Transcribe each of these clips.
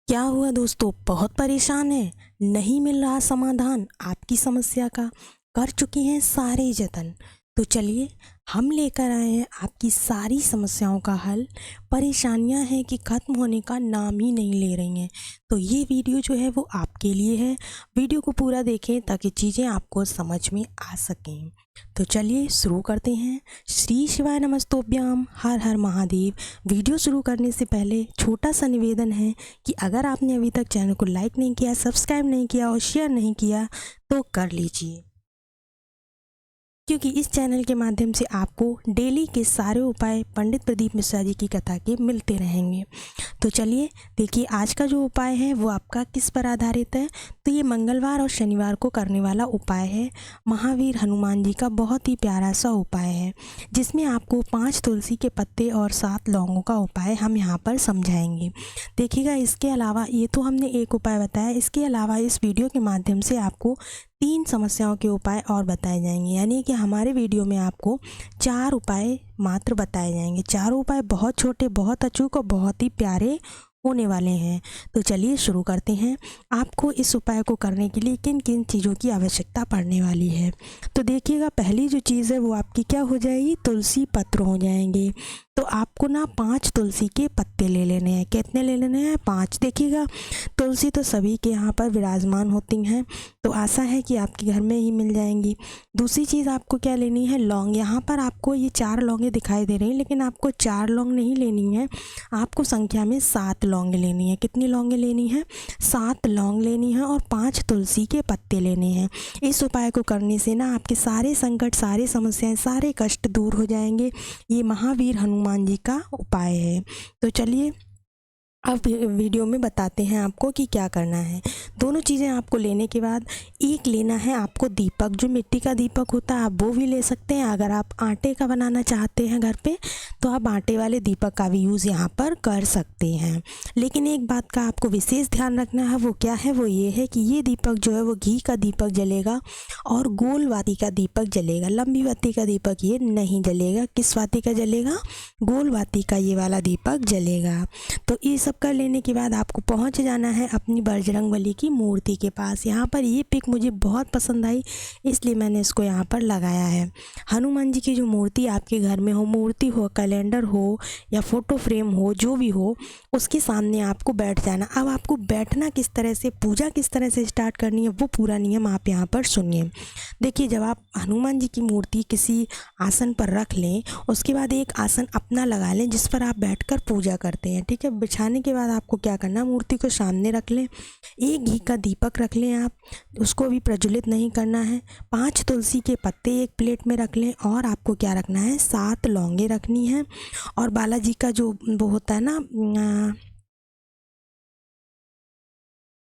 क्या हुआ दोस्तों, बहुत परेशान है, नहीं मिल रहा समाधान आपकी समस्या का। कर चुके हैं सारे जतन। तो चलिए हम लेकर आए हैं आपकी सारी समस्याओं का हल। परेशानियां हैं कि ख़त्म होने का नाम ही नहीं ले रही हैं। तो ये वीडियो जो है वो आपके लिए है। वीडियो को पूरा देखें ताकि चीज़ें आपको समझ में आ सकें। तो चलिए शुरू करते हैं। श्री शिवाय नमस्तोभ्याम, हर हर महादेव। वीडियो शुरू करने से पहले छोटा सा निवेदन है कि अगर आपने अभी तक चैनल को लाइक नहीं किया, सब्सक्राइब नहीं किया और शेयर नहीं किया तो कर लीजिए, क्योंकि इस चैनल के माध्यम से आपको डेली के सारे उपाय पंडित प्रदीप मिश्रा जी की कथा के मिलते रहेंगे। तो चलिए देखिए, आज का जो उपाय है वो आपका किस पर आधारित है। तो ये मंगलवार और शनिवार को करने वाला उपाय है। महावीर हनुमान जी का बहुत ही प्यारा सा उपाय है, जिसमें आपको 5 तुलसी के पत्ते और 7 लौंगों का उपाय हम यहाँ पर समझाएंगे। देखिएगा, इसके अलावा ये तो हमने एक उपाय बताया, इसके अलावा इस वीडियो के माध्यम से आपको 3 समस्याओं के उपाय और बताए जाएंगे। यानी कि हमारे वीडियो में आपको 4 उपाय मात्र बताए जाएंगे। चारों उपाय बहुत छोटे, बहुत अचूक और बहुत ही प्यारे होने वाले हैं। तो चलिए शुरू करते हैं। आपको इस उपाय को करने के लिए किन किन चीज़ों की आवश्यकता पड़ने वाली है। तो देखिएगा, पहली जो चीज़ है वो आपकी क्या हो जाएगी, तुलसी पत्र हो जाएंगे। तो आपको ना 5 तुलसी के पत्ते ले लेने हैं। कितने ले लेने हैं? 5। देखिएगा, तुलसी तो सभी के यहाँ पर विराजमान होती हैं, तो आशा है कि आपके घर में ही मिल जाएंगी। दूसरी चीज़ आपको क्या लेनी है, लौंग। यहाँ पर आपको ये 4 लौंगे दिखाई दे रही हैं, लेकिन आपको 4 लौंग नहीं लेनी है, आपको संख्या में 7 लौंगे लेनी है। कितनी लौंगे लेनी है? 7 लौंग लेनी है और 5 तुलसी के पत्ते लेने हैं। इस उपाय को करने से ना आपके सारे संकट, सारे समस्याएं, सारे कष्ट दूर हो जाएंगे। ये महावीर हनुमान जी का उपाय है। तो चलिए अब वीडियो में बताते हैं आपको कि क्या करना है। दोनों चीज़ें आपको लेने के बाद एक लेना है आपको दीपक। जो मिट्टी का दीपक होता है आप वो भी ले सकते हैं। अगर आप आटे का बनाना चाहते हैं घर पे तो आप आटे वाले दीपक का भी यूज़ यहाँ पर कर सकते हैं। लेकिन एक बात का आपको विशेष ध्यान रखना है, वो क्या है, वो ये है कि ये दीपक जो है वो घी का दीपक जलेगा और गोल वाती का दीपक जलेगा। लंबी वाती का दीपक ये नहीं जलेगा। किस वाती का जलेगा? गोल वाती का ये वाला दीपक जलेगा। तो ये सब कर लेने के बाद आपको पहुंच जाना है अपनी बजरंगबली की मूर्ति के पास। यहाँ पर ये पिक मुझे बहुत पसंद आई, इसलिए मैंने इसको यहाँ पर लगाया है। हनुमान जी की जो मूर्ति आपके घर में हो, मूर्ति हो, कैलेंडर हो या फोटो फ्रेम हो, जो भी हो, उसके सामने आपको बैठ जाना। अब आपको बैठना किस तरह से, पूजा किस तरह से स्टार्ट करनी है, वो पूरा नियम आप यहाँ पर सुनिए। देखिए, जब आप हनुमान जी की मूर्ति किसी आसन पर रख लें, उसके बाद एक आसन अपना लगा लें जिस पर आप बैठकर पूजा करते हैं। ठीक है, बिछाने के बाद आपको क्या करना, मूर्ति को सामने रख लें, एक घी का दीपक रख लें, आप उसको भी प्रज्वलित नहीं करना है। 5 तुलसी के पत्ते एक प्लेट में रख लें और आपको क्या रखना है, 7 लौंगे रखनी है। और बालाजी का जो वो होता है ना,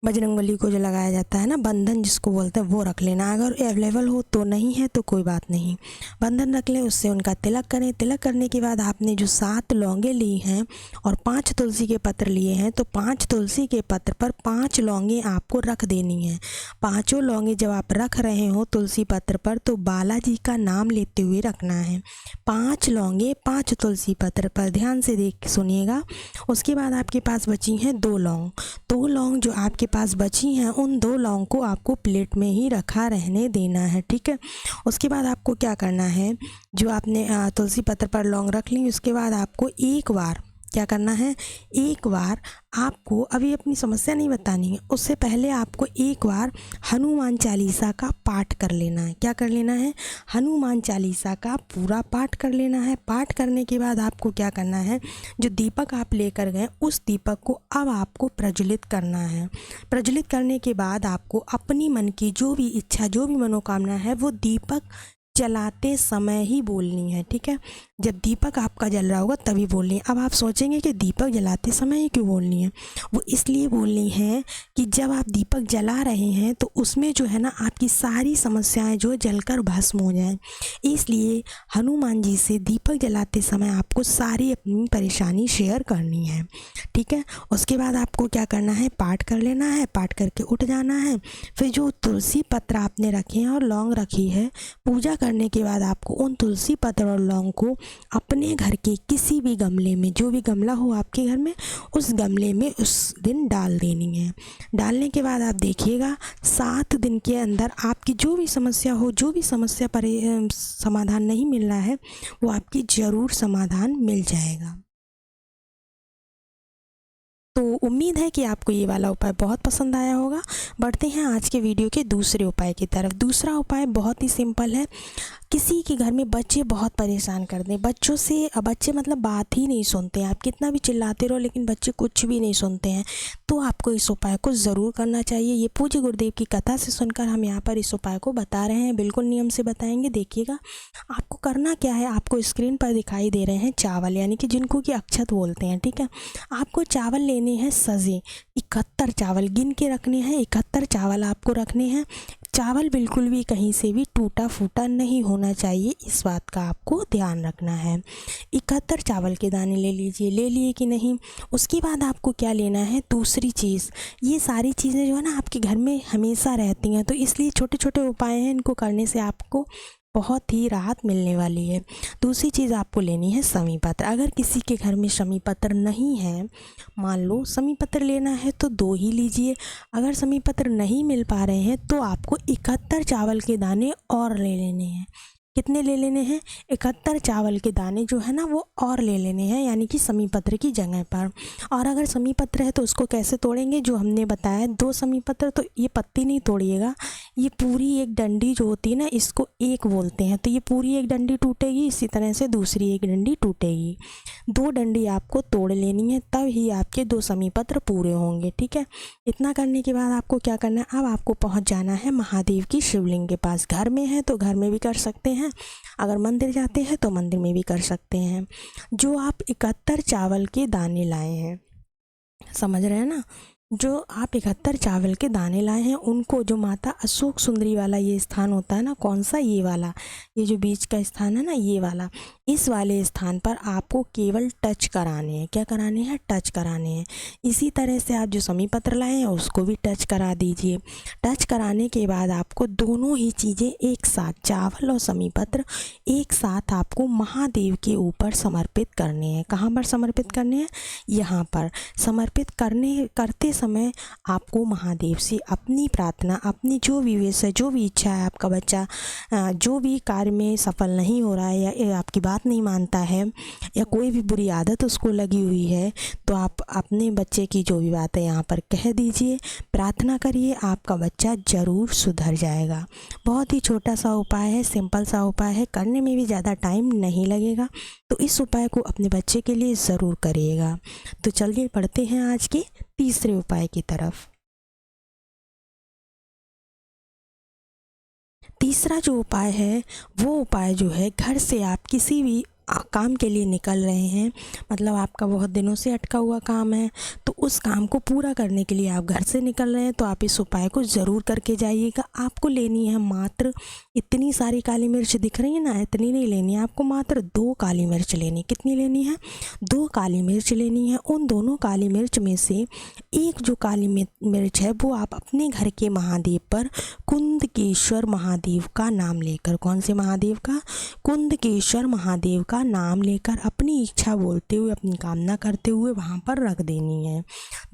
बजरंगबली को जो लगाया जाता है ना, बंधन जिसको बोलते हैं, वो रख लेना। अगर अवेलेबल हो तो, नहीं है तो कोई बात नहीं, बंधन रख लें, उससे उनका तिलक करें। तिलक करने के बाद आपने जो 7 लौंगे ली हैं और 5 तुलसी के पत्र लिए हैं, तो 5 तुलसी के पत्र पर 5 लौंगे आपको रख देनी हैं। पाँचों लौंगे जब आप रख रहे हो तुलसी पत्र पर, तो बालाजी का नाम लेते हुए रखना है। 5 लौंगे 5 तुलसी पत्र पर, ध्यान से देख सुनिएगा। उसके बाद आपके पास बची हैं 2 लौंग। 2 लौंग जो आपके पास बची हैं, उन 2 लौंग को आपको प्लेट में ही रखा रहने देना है। ठीक है, उसके बाद आपको क्या करना है, जो आपने तुलसी पत्र पर लौंग रख ली, उसके बाद आपको एक बार क्या करना है, एक बार आपको अभी अपनी समस्या नहीं बतानी है, उससे पहले आपको एक बार हनुमान चालीसा का पाठ कर लेना है। क्या कर लेना है? हनुमान चालीसा का पूरा पाठ कर लेना है। पाठ करने के बाद आपको क्या करना है, जो दीपक आप लेकर गए उस दीपक को अब आपको प्रज्वलित करना है। प्रज्वलित करने के बाद आपको अपनी मन की जो भी इच्छा, जो भी मनोकामना है, वो दीपक जलाते समय ही बोलनी है। ठीक है, जब दीपक आपका जल रहा होगा तभी बोलनी है। अब आप सोचेंगे कि दीपक जलाते समय ही क्यों बोलनी है? वो इसलिए बोलनी है कि जब आप दीपक जला रहे हैं तो उसमें जो है ना, आपकी सारी समस्याएं जो जलकर भस्म हो जाएं। इसलिए हनुमान जी से दीपक जलाते समय आपको सारी अपनी परेशानी शेयर करनी है। ठीक है, उसके बाद आपको क्या करना है, पाठ कर लेना है। पाठ करके उठ जाना है। फिर जो तुलसी पत्र आपने रखे हैं और लौंग रखी है, पूजा करने के बाद आपको उन तुलसी पत्र और लौंग को अपने घर के किसी भी गमले में, जो भी गमला हो आपके घर में, उस गमले में उस दिन डाल देनी है। डालने के बाद आप देखिएगा 7 दिन के अंदर आपकी जो भी समस्या हो, जो भी समस्या पर समाधान नहीं मिल रहा है, वो आपकी ज़रूर समाधान मिल जाएगा। तो उम्मीद है कि आपको ये वाला उपाय बहुत पसंद आया होगा। बढ़ते हैं आज के वीडियो के दूसरे उपाय की तरफ। दूसरा उपाय बहुत ही सिंपल है। किसी के घर में बच्चे बहुत परेशान कर दें, बच्चे मतलब बात ही नहीं सुनते हैं, आप कितना भी चिल्लाते रहो लेकिन बच्चे कुछ भी नहीं सुनते हैं, तो आपको इस उपाय को ज़रूर करना चाहिए। ये पूज्य गुरुदेव की कथा से सुनकर हम यहाँ पर इस उपाय को बता रहे हैं, बिल्कुल नियम से बताएंगे। देखिएगा आपको करना क्या है। आपको स्क्रीन पर दिखाई दे रहे हैं चावल, यानी कि जिनको कि अक्षत बोलते हैं, ठीक है। आपको चावल लेने हैं सजे, 71 चावल गिन के रखने हैं। 71 चावल आपको रखने हैं। चावल बिल्कुल भी कहीं से भी टूटा फूटा नहीं होना चाहिए, इस बात का आपको ध्यान रखना है। 71 चावल के दाने ले लीजिए, ले लिए कि नहीं। उसके बाद आपको क्या लेना है, दूसरी चीज़। ये सारी चीज़ें जो है ना आपके घर में हमेशा रहती हैं, तो इसलिए छोटे छोटे उपाय हैं, इनको करने से आपको बहुत ही राहत मिलने वाली है। दूसरी चीज़ आपको लेनी है शमी पत्र। अगर किसी के घर में शमी पत्र नहीं है, मान लो शमी पत्र लेना है तो 2 ही लीजिए। अगर शमी पत्र नहीं मिल पा रहे हैं तो आपको 71 चावल के दाने और ले लेने हैं। कितने ले लेने हैं, 71 चावल के दाने जो है ना वो और ले लेने हैं, यानी कि शमी पत्र की जगह पर। और अगर शमी पत्र है तो उसको कैसे तोड़ेंगे, जो हमने बताया 2 शमी पत्र, तो ये पत्ती नहीं तोड़िएगा, ये पूरी एक डंडी जो होती है ना, इसको एक बोलते हैं। तो ये पूरी एक डंडी टूटेगी, इसी तरह से दूसरी एक डंडी टूटेगी। 2 डंडी आपको तोड़ लेनी है, तब ही आपके 2 शमी पत्र पूरे होंगे, ठीक है। इतना करने के बाद आपको क्या करना है, अब आपको पहुंच जाना है महादेव की शिवलिंग के पास। घर में है तो घर में भी कर सकते हैं, अगर मंदिर जाते हैं तो मंदिर में भी कर सकते हैं। जो आप 71 चावल के दाने लाए हैं, समझ रहे हैं ना, जो आप 71 चावल के दाने लाए हैं, उनको जो माता अशोक सुंदरी वाला ये स्थान होता है ना, कौन सा, ये वाला, ये जो बीच का स्थान है ना, ये वाला, इस वाले स्थान पर आपको केवल टच कराने हैं। क्या कराने हैं, टच कराने हैं। इसी तरह से आप जो शमी पत्र लाए हैं उसको भी टच करा दीजिए। टच कराने के बाद आपको दोनों ही चीज़ें एक साथ, चावल और शमी पत्र एक साथ आपको महादेव के ऊपर समर्पित करने हैं। कहाँ पर समर्पित करने हैं, यहाँ पर समर्पित करते समय आपको महादेव से अपनी प्रार्थना, अपनी जो भी विश है, जो भी इच्छा है, आपका बच्चा जो भी कार्य में सफल नहीं हो रहा है या आपकी बात नहीं मानता है या कोई भी बुरी आदत उसको लगी हुई है, तो आप अपने बच्चे की जो भी बात है यहाँ पर कह दीजिए, प्रार्थना करिए, आपका बच्चा ज़रूर सुधर जाएगा। बहुत ही छोटा सा उपाय है, सिंपल सा उपाय है, करने में भी ज़्यादा टाइम नहीं लगेगा, तो इस उपाय को अपने बच्चे के लिए ज़रूर करिएगा। तो चलिए बढ़ते हैं आज के तीसरे उपाय की तरफ। तीसरा जो उपाय है वो उपाय जो है, घर से आप किसी भी काम के लिए निकल रहे हैं, मतलब आपका बहुत दिनों से अटका हुआ काम है, तो उस काम को पूरा करने के लिए आप घर से निकल रहे हैं, तो आप इस उपाय को ज़रूर करके जाइएगा। आपको लेनी है मात्र, इतनी सारी काली मिर्च दिख रही है ना, इतनी नहीं लेनी है आपको, मात्र 2 काली मिर्च लेनी। कितनी लेनी है, 2 काली मिर्च लेनी है। उन दोनों काली मिर्च में से एक जो काली मिर्च है वो आप अपने घर के महादेव पर कुंदकेश्वर महादेव का नाम लेकर, कौन से महादेव का, कुंदकेश्वर महादेव का नाम लेकर, अपनी इच्छा बोलते हुए, अपनी कामना करते हुए वहाँ पर रख देनी है।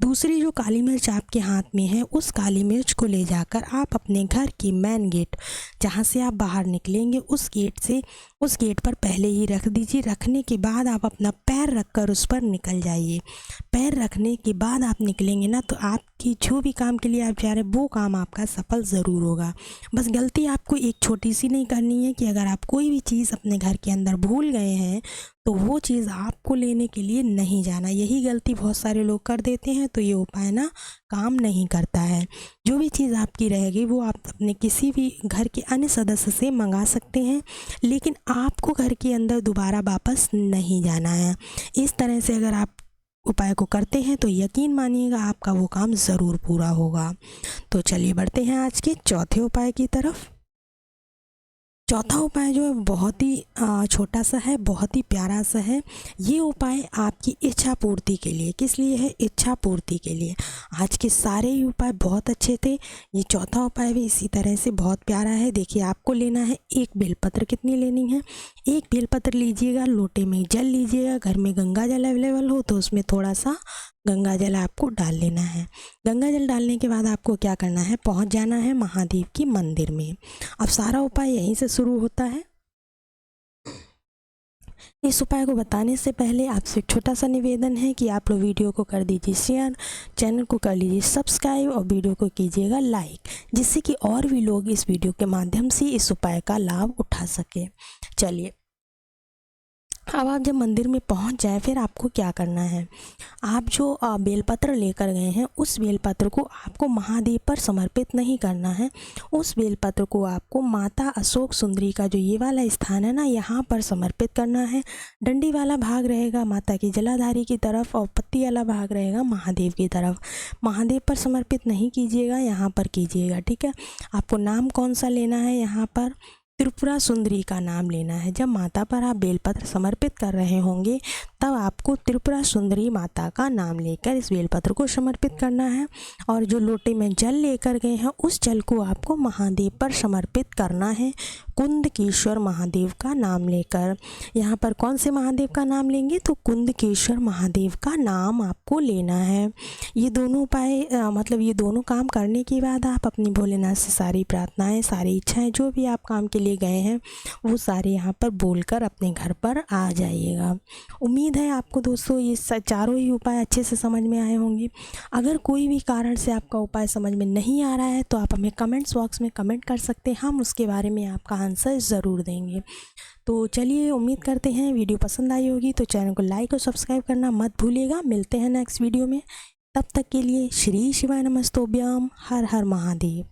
दूसरी जो काली मिर्च आपके हाथ में है, उस काली मिर्च को ले जाकर आप अपने घर की मेन गेट, जहाँ से आप बाहर निकलेंगे, उस गेट पर पहले ही रख दीजिए। रखने के बाद आप अपना पैर रखकर उस पर निकल जाइए। पैर रखने के बाद आप निकलेंगे ना, तो आपकी जो भी काम के लिए आप जा रहे हैं वो काम आपका सफल ज़रूर होगा। बस गलती आपको एक छोटी सी नहीं करनी है कि अगर आप कोई भी चीज़ अपने घर के अंदर भूल गए हैं तो वो चीज़ आपको लेने के लिए नहीं जाना। यही गलती बहुत सारे लोग कर देते हैं, तो ये उपाय ना काम नहीं करता है। जो भी चीज़ आपकी रहेगी वो आप अपने किसी भी घर के अन्य सदस्य से मंगा सकते हैं, लेकिन आपको घर के अंदर दोबारा वापस नहीं जाना है। इस तरह से अगर आप उपाय को करते हैं तो यकीन मानिएगा आपका वो काम ज़रूर पूरा होगा। तो चलिए बढ़ते हैं आज के चौथे उपाय की तरफ। चौथा उपाय जो है बहुत ही छोटा सा है, बहुत ही प्यारा सा है। ये उपाय आपकी इच्छा पूर्ति के लिए, किस लिए है, इच्छा पूर्ति के लिए। आज के सारे ही उपाय बहुत अच्छे थे। ये चौथा उपाय भी इसी तरह से बहुत प्यारा है। देखिए, आपको लेना है एक बेलपत्र। कितनी लेनी है? एक बेलपत्र लीजिएगा, लोटे में जल लीजिएगा। घर में गंगा जल अवेलेबल हो तो उसमें थोड़ा सा गंगा जल आपको डाल लेना है। गंगा जल डालने के बाद आपको क्या करना है? पहुंच जाना है महादेव की मंदिर में। अब सारा उपाय यहीं से शुरू होता है। इस उपाय को बताने से पहले आपसे एक छोटा सा निवेदन है कि आप लोग वीडियो को कर दीजिए शेयर, चैनल को कर लीजिए सब्सक्राइब और वीडियो को कीजिएगा लाइक, जिससे कि और भी लोग इस वीडियो के माध्यम से इस उपाय का लाभ उठा सके। चलिए, अब आप जब मंदिर में पहुंच जाए फिर आपको क्या करना है? आप जो बेलपत्र लेकर गए हैं उस बेलपत्र को आपको महादेव पर समर्पित नहीं करना है। उस बेलपत्र को आपको माता अशोक सुंदरी का जो ये वाला स्थान है ना, यहाँ पर समर्पित करना है। डंडी वाला भाग रहेगा माता की जलाधारी की तरफ और पत्ती वाला भाग रहेगा महादेव की तरफ। महादेव पर समर्पित नहीं कीजिएगा, यहाँ पर कीजिएगा, ठीक है। आपको नाम कौन सा लेना है? यहाँ पर त्रिपुरा सुंदरी का नाम लेना है। जब माता पर आप बेलपत्र समर्पित कर रहे होंगे तब आपको त्रिपुरा सुंदरी माता का नाम लेकर इस बेलपत्र को समर्पित करना है। और जो लोटे में जल लेकर गए हैं उस जल को आपको महादेव पर समर्पित करना है, कुंदकेश्वर महादेव का नाम लेकर। यहाँ पर कौन से महादेव का नाम लेंगे? तो कुंदकेश्वर महादेव का नाम आपको लेना है। ये दोनों उपाय मतलब ये दोनों काम करने के बाद आप अपनी भोलेनाथ से सारी प्रार्थनाएं, सारी इच्छाएं, जो भी आप काम के लिए गए हैं वो सारे यहाँ पर बोलकर अपने घर पर आ जाइएगा। उम्मीद है आपको दोस्तों ये चारों ही उपाय अच्छे से समझ में आए होंगे। अगर कोई भी कारण से आपका उपाय समझ में नहीं आ रहा है तो आप हमें कमेंट्स बॉक्स में कमेंट कर सकते हैं, हम उसके बारे में आपका आंसर ज़रूर देंगे। तो चलिए, उम्मीद करते हैं वीडियो पसंद आई होगी, तो चैनल को लाइक और सब्सक्राइब करना मत भूलिएगा। मिलते हैं नेक्स्ट वीडियो में, तब तक के लिए श्री शिवाय नमस्तोभ्याम। हर हर महादेव।